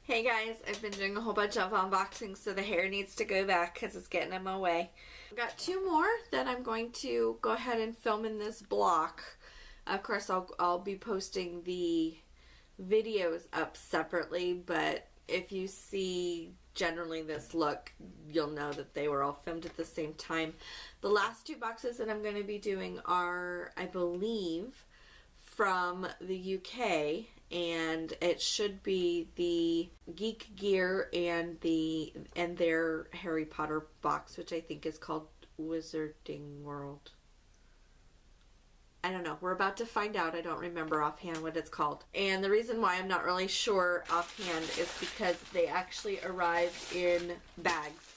Hey guys, I've been doing a whole bunch of unboxings, so the hair needs to go back because it's getting in my way. I've got two more that I'm going to go ahead and film in this block. Of course, I'll be posting the videos up separately, but if you see generally this look, you'll know that they were all filmed at the same time. The last two boxes that I'm going to be doing are, I believe, from the UK, and it should be the Geek Gear and their Harry Potter box, which I think is called Wizarding World. I don't know. We're about to find out. I don't remember offhand what it's called. And the reason why I'm not really sure offhand is because they actually arrived in bags,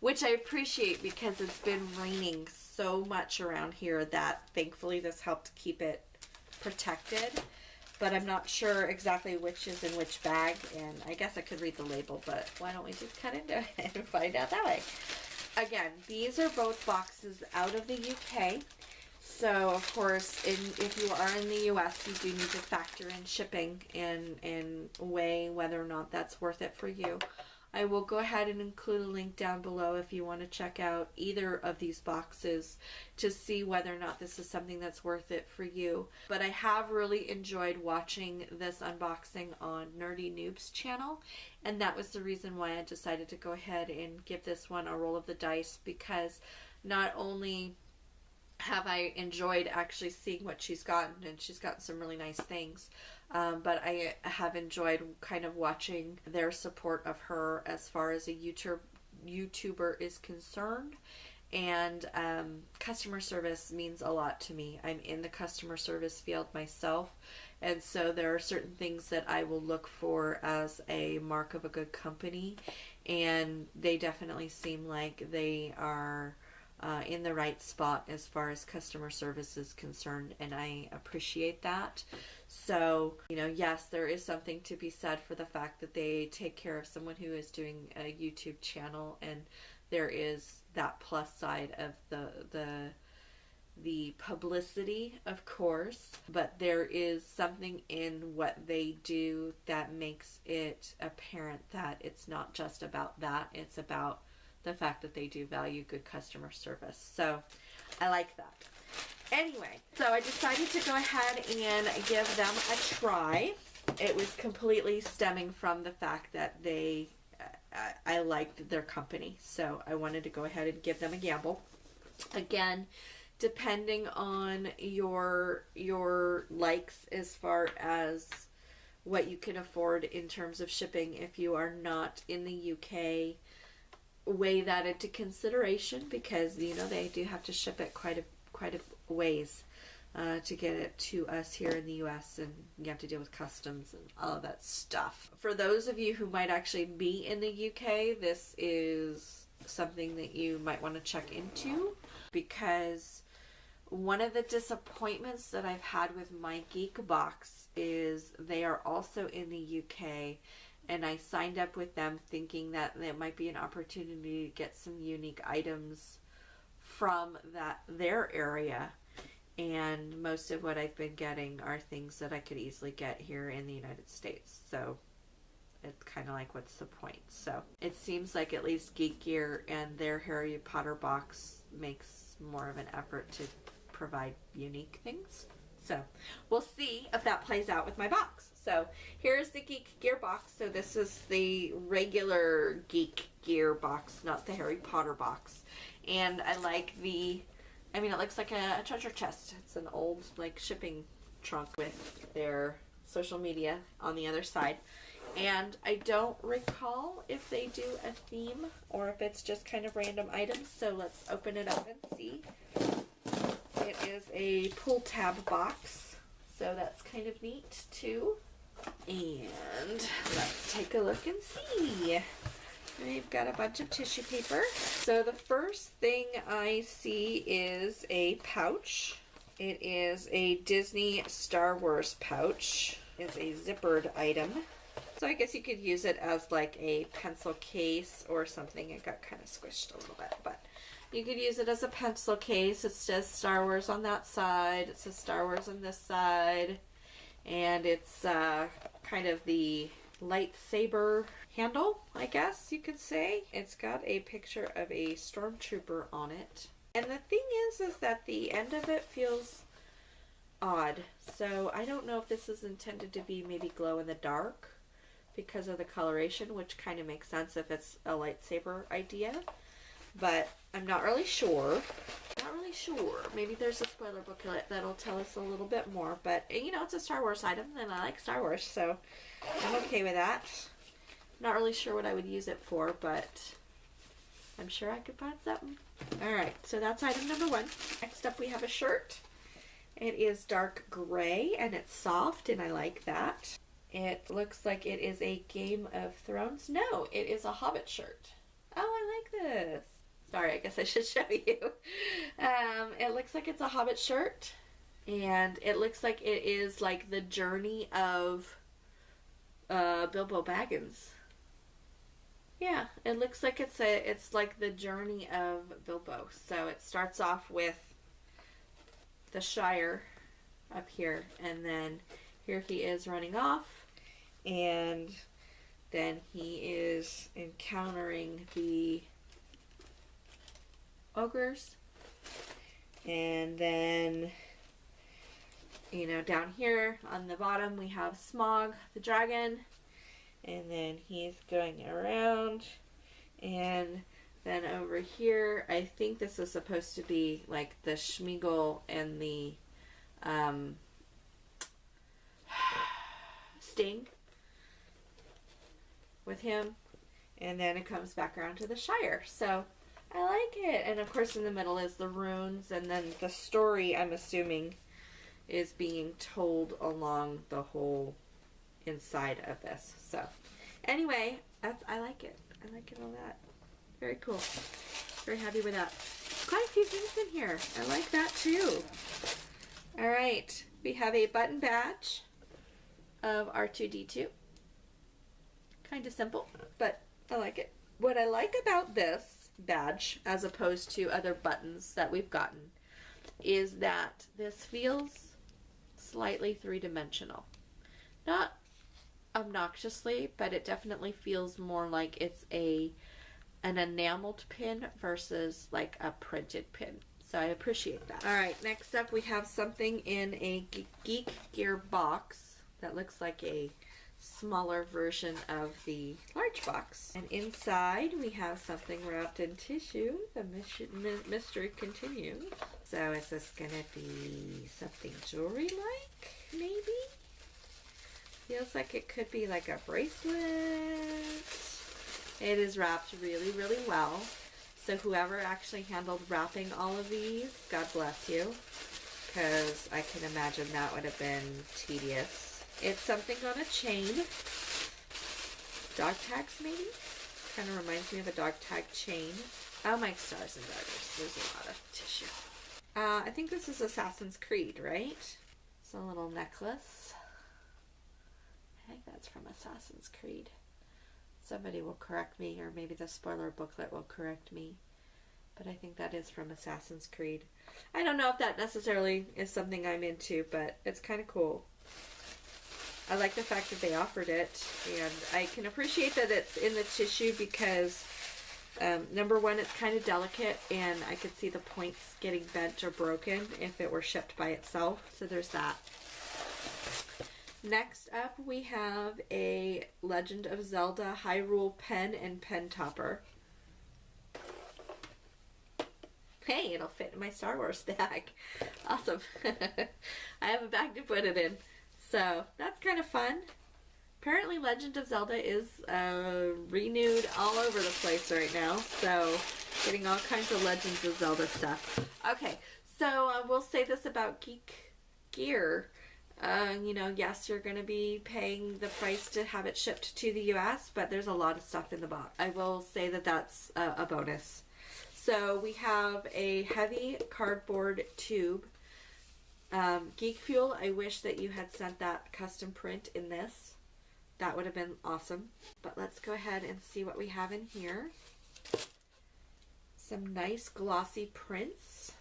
which I appreciate because it's been raining so much around here that thankfully this helped keep it protected. But I'm not sure exactly which is in which bag, and I guess I could read the label, but why don't we just cut into it and find out that way. Again, these are both boxes out of the UK. So, of course, if you are in the US, you do need to factor in shipping and weigh whether or not that's worth it for you. I will go ahead and include a link down below if you want to check out either of these boxes to see whether or not this is something that's worth it for you. But I have really enjoyed watching this unboxing on Nerdy Noob's channel, and that was the reason why I decided to go ahead and give this one a roll of the dice, because not only have I enjoyed actually seeing what she's gotten, and she's gotten some really nice things, but I have enjoyed kind of watching their support of her as far as a YouTuber is concerned. And customer service means a lot to me. I'm in the customer service field myself, and so there are certain things that I will look for as a mark of a good company, and they definitely seem like they are in the right spot as far as customer service is concerned, and I appreciate that. So, you know, yes, there is something to be said for the fact that they take care of someone who is doing a YouTube channel, and there is that plus side of the publicity, of course, but there is something in what they do that makes it apparent that it's not just about that, it's about the fact that they do value good customer service. So I like that. Anyway, so I decided to go ahead and give them a try. It was completely stemming from the fact that I liked their company, so I wanted to go ahead and give them a gamble. Again, depending on your likes as far as what you can afford in terms of shipping, if you are not in the UK, weigh that into consideration, because you know they do have to ship it quite a ways to get it to us here in the US, and you have to deal with customs and all of that stuff. For those of you who might actually be in the UK, this is something that you might want to check into, because one of the disappointments that I've had with my Geek box is they are also in the UK, and I signed up with them thinking that there might be an opportunity to get some unique items from their area, and most of what I've been getting are things that I could easily get here in the United States. So it's kind of like, what's the point? So it seems like at least Geek Gear and their Harry Potter box makes more of an effort to provide unique things. So we'll see if that plays out with my box. So here's the Geek Gear box. So this is the regular Geek Gear box, not the Harry Potter box. And I like it looks like a treasure chest. It's an old like shipping trunk with their social media on the other side. And I don't recall if they do a theme or if it's just kind of random items. So let's open it up and see. It is a pull tab box, so that's kind of neat too. And let's take a look and see. We've got a bunch of tissue paper. So the first thing I see is a pouch. It is a Disney Star Wars pouch. It's a zippered item. So I guess you could use it as like a pencil case or something. It got kind of squished a little bit, but You could use it as a pencil case. It says Star Wars on that side. It says Star Wars on this side. And it's kind of the lightsaber handle, I guess you could say. It's got a picture of a stormtrooper on it. And the thing is that the end of it feels odd. So I don't know if this is intended to be maybe glow in the dark because of the coloration, which kind of makes sense if it's a lightsaber idea. But I'm not really sure. Maybe there's a spoiler booklet that'll tell us a little bit more. But, you know, it's a Star Wars item, and I like Star Wars, so I'm okay with that. Not really sure what I would use it for, but I'm sure I could find something. Alright, so that's item number 1. Next up we have a shirt. It is dark gray, and it's soft, and I like that. It looks like it is a Game of Thrones. No, it is a Hobbit shirt. Oh, I like this. Sorry, I guess I should show you. It looks like it's a Hobbit shirt, and it looks like it is like the journey of Bilbo Baggins. Yeah, it looks like it's like the journey of Bilbo. So it starts off with the Shire up here, and then here he is running off, and then he is encountering the ogres, and then, you know, down here on the bottom we have Smog the dragon, and then he's going around, and then over here I think this is supposed to be like the Schmeagol and the Sting with him, and then it comes back around to the Shire. So I like it. And of course in the middle is the runes, and then the story, I'm assuming, is being told along the whole inside of this. So anyway, I like it. I like it a lot. Very cool. Very happy with that. Quite a few things in here. I like that too. Alright, we have a button badge of R2-D2. Kind of simple, but I like it. What I like about this badge, as opposed to other buttons that we've gotten, is that this feels slightly three-dimensional. Not obnoxiously, but it definitely feels more like it's an enameled pin versus like a printed pin. So I appreciate that. Alright, next up we have something in a Geek Gear box that looks like a smaller version of the large box. And inside we have something wrapped in tissue. The mystery continues. So is this gonna be something jewelry-like, maybe? Feels like it could be like a bracelet. It is wrapped really, really well. So whoever actually handled wrapping all of these, God bless you, because I can imagine that would have been tedious. It's something on a chain. Dog tags, maybe? Kind of reminds me of a dog tag chain. Oh my stars and garters. There's a lot of tissue. I think this is Assassin's Creed, right? It's a little necklace. I think that's from Assassin's Creed. Somebody will correct me, or maybe the spoiler booklet will correct me. But I think that is from Assassin's Creed. I don't know if that necessarily is something I'm into, but it's kind of cool. I like the fact that they offered it, and I can appreciate that it's in the tissue because, number one, it's kind of delicate, and I could see the points getting bent or broken if it were shipped by itself, so there's that. Next up, we have a Legend of Zelda Hyrule pen and pen topper. Hey, it'll fit in my Star Wars bag. Awesome. I have a bag to put it in. So, that's kind of fun. Apparently Legend of Zelda is renewed all over the place right now. So, getting all kinds of Legends of Zelda stuff. Okay, so I will say this about Geek Gear. You know, yes, you're going to be paying the price to have it shipped to the US, but there's a lot of stuff in the box. I will say that that's a bonus. So we have a heavy cardboard tube. Geek Fuel, I wish that you had sent that custom print in this. That would have been awesome. But let's go ahead and see what we have in here. some nice glossy prints.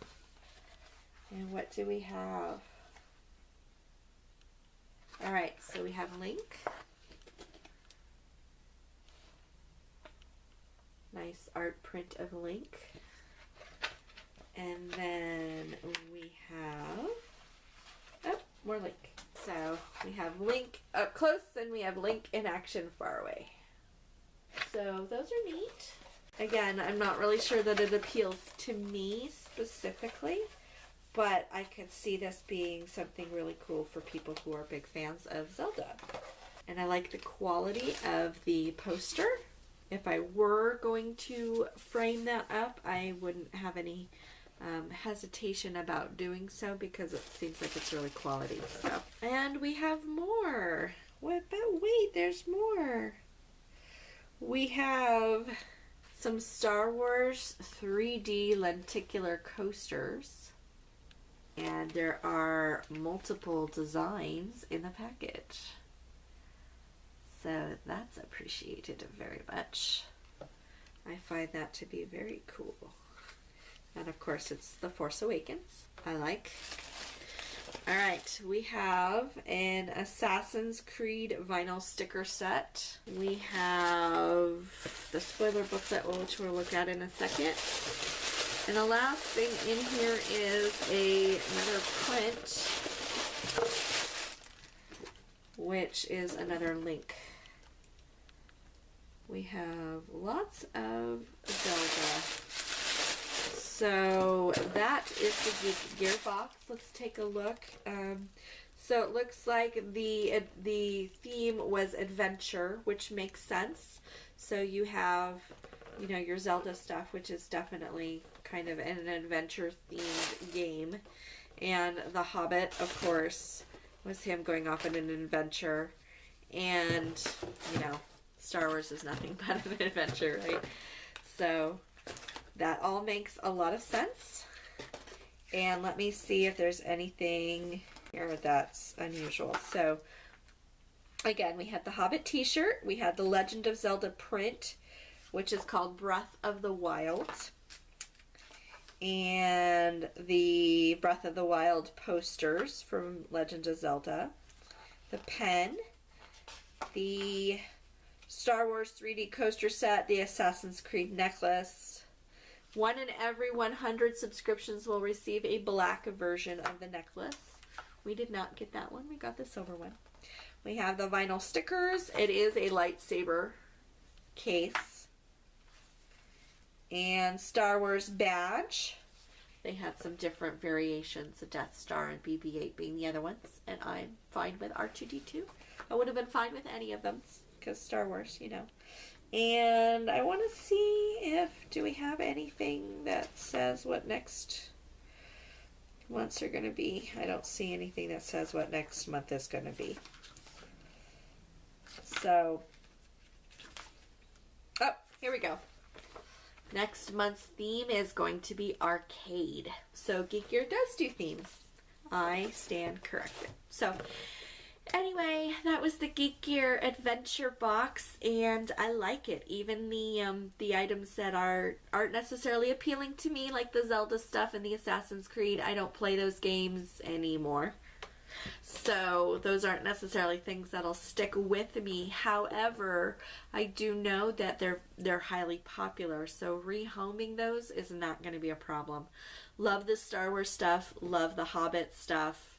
And what do we have? All right, so we have Link. Nice art print of Link. And then we have, oh, more Link. So we have Link up close and we have Link in action far away. So those are neat. Again, I'm not really sure that it appeals to me specifically, but I could see this being something really cool for people who are big fans of Zelda. And I like the quality of the poster. If I were going to frame that up, I wouldn't have any hesitation about doing so because it seems like it's really quality. So, and we have more. What? But wait, there's more. We have some Star Wars 3D lenticular coasters, and there are multiple designs in the package. So that's appreciated very much. I find that to be very cool. And of course it's The Force Awakens. I like. Alright, we have an Assassin's Creed vinyl sticker set. We have the spoiler booklet, which we'll look at in a second. And the last thing in here is another print, which is another Link. We have lots of Zelda. So that is the Geek Gear box. Let's take a look. So it looks like the theme was adventure, which makes sense. So you have, you know, your Zelda stuff, which is definitely kind of an adventure themed game. And The Hobbit, of course, was him going off on an adventure. And, you know, Star Wars is nothing but an adventure, right? So that all makes a lot of sense. And let me see if there's anything here that's unusual. So again, we had the Hobbit t-shirt. We had the Legend of Zelda print, which is called Breath of the Wild. And the Breath of the Wild posters from Legend of Zelda. The pen. The Star Wars 3D coaster set. The Assassin's Creed necklace. One in every 100 subscriptions will receive a black version of the necklace. We did not get that one. We got the silver one. We have the vinyl stickers. It is a lightsaber case. And Star Wars badge. They had some different variations, the Death Star and BB-8 being the other ones. And I'm fine with R2-D2. I would have been fine with any of them because Star Wars, you know. And I want to see if, do we have anything that says what next months are going to be? I don't see anything that says what next month is going to be. So, oh, here we go. Next month's theme is going to be arcade. So Geek Gear does do themes. I stand corrected. So anyway, that was the Geek Gear adventure box, and I like it. Even the items that aren't necessarily appealing to me, like the Zelda stuff and the Assassin's Creed, I don't play those games anymore. So those aren't necessarily things that'll stick with me. However, I do know that they're highly popular, so rehoming those is not going to be a problem. Love the Star Wars stuff, love the Hobbit stuff.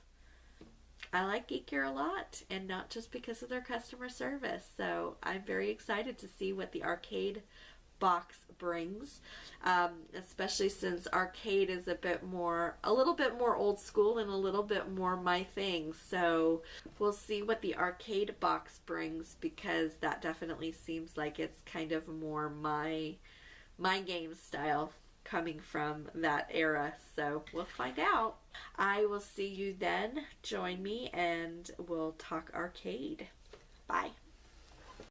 I like Geek Gear a lot, and not just because of their customer service. So I'm very excited to see what the arcade box brings, especially since arcade is a little bit more old school and a little bit more my thing. So we'll see what the arcade box brings, because that definitely seems like it's kind of more my game style, coming from that era. So we'll find out. I will see you then. Join me and we'll talk arcade. Bye.